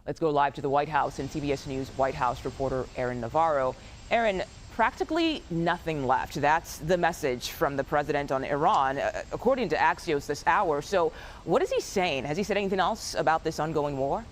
Let's go live to the White House and CBS News White House reporter Aaron Navarro. Aaron, practically nothing left. That's the message from the president on Iran, according to Axios this hour. So what is he saying? Has he said anything else about this ongoing war?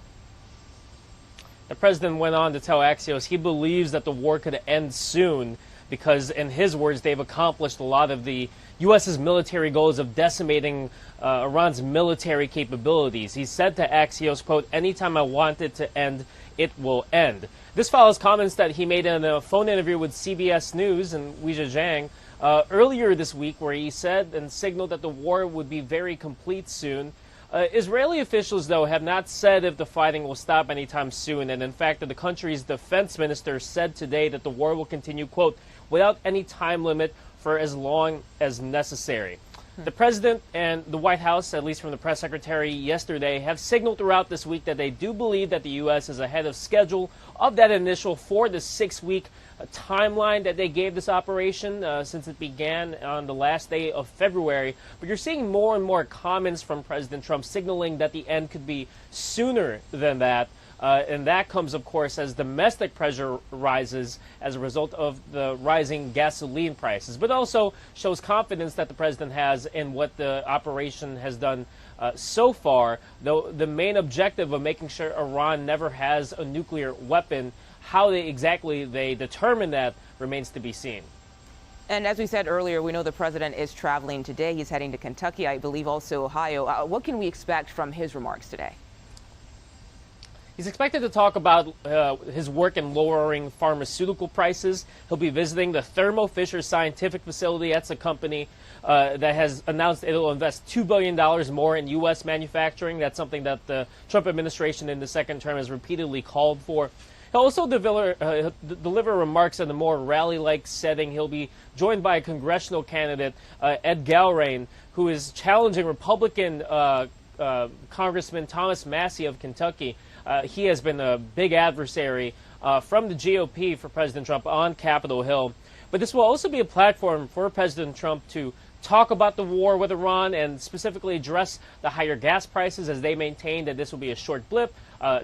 The president went on to tell Axios he believes that the war could end soon because, in his words, they've accomplished a lot of the U.S.'s military goals of decimating Iran's military capabilities. He said to Axios, quote, "Anytime I want it to end, it will end." This follows comments that he made in a phone interview with CBS News and Weijia Zhang earlier this week, where he said and signaled that the war would be very complete soon. Israeli officials, though, have not said if the fighting will stop anytime soon. And in fact, the country's defense minister said today that the war will continue, quote, without any time limit for as long as necessary. The president and the White House, at least from the press secretary yesterday, have signaled throughout this week that they do believe that the U.S. is ahead of schedule of that initial 4 to 6 week timeline that they gave this operation since it began on the last day of February. But you're seeing more and more comments from President Trump signaling that the end could be sooner than that. And that comes, of course, as domestic pressure rises as a result of the rising gasoline prices, but also shows confidence that the president has in what the operation has done so far, though the main objective of making sure Iran never has a nuclear weapon, how they determine that remains to be seen. And as we said earlier, we know the president is traveling today. He's heading to Kentucky, I believe also Ohio. What can we expect from his remarks today? He's expected to talk about his work in lowering pharmaceutical prices. He'll be visiting the Thermo Fisher Scientific facility. That's a company that has announced it'll invest $2 billion more in U.S. manufacturing. That's something that the Trump administration in the second term has repeatedly called for. He'll also deliver remarks in a more rally-like setting. He'll be joined by a congressional candidate, Ed Galrain, who is challenging Republican Congressman Thomas Massie of Kentucky. He has been a big adversary from the GOP for President Trump on Capitol Hill. But this will also be a platform for President Trump to talk about the war with Iran and specifically address the higher gas prices, as they maintain that this will be a short blip,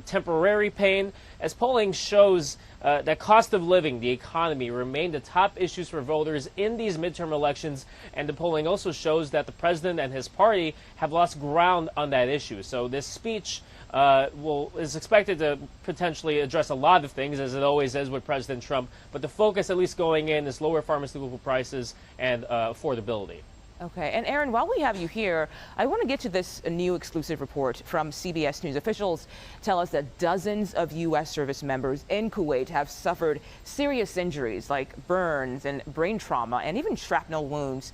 temporary pain, as polling shows that cost of living, the economy, remain the top issues for voters in these midterm elections. And the polling also shows that the president and his party have lost ground on that issue. So this speech is expected to potentially address a lot of things, as it always is with President Trump. But the focus, at least going in, is lower pharmaceutical prices and affordability. Okay. And Aaron, while we have you here, I want to get to this new exclusive report from CBS News. Officials tell us that dozens of U.S. service members in Kuwait have suffered serious injuries like burns and brain trauma and even shrapnel wounds.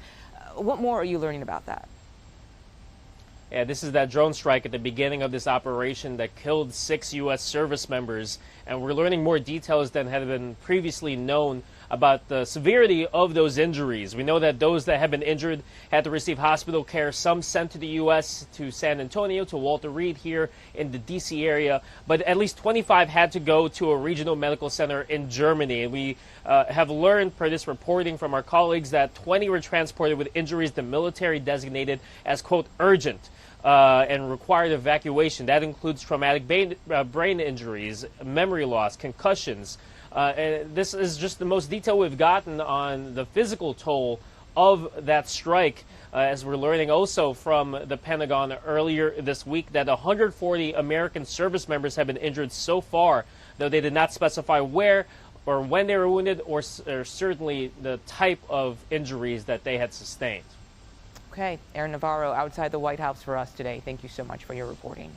What more are you learning about that? Yeah, this is that drone strike at the beginning of this operation that killed 6 U.S. service members. And we're learning more details than had been previously known about the severity of those injuries. We know that those that have been injured had to receive hospital care, some sent to the U.S., to San Antonio, to Walter Reed here in the D.C. area. But at least 25 had to go to a regional medical center in Germany. And we have learned, per this reporting from our colleagues, that 20 were transported with injuries the military designated as, quote, urgent. And required evacuation. That includes traumatic brain injuries, memory loss, concussions. And this is just the most detail we've gotten on the physical toll of that strike, as we're learning also from the Pentagon earlier this week that 140 American service members have been injured so far, though they did not specify where or when they were wounded, or certainly the type of injuries that they had sustained. Okay, Aaron Navarro outside the White House for us today. Thank you so much for your reporting.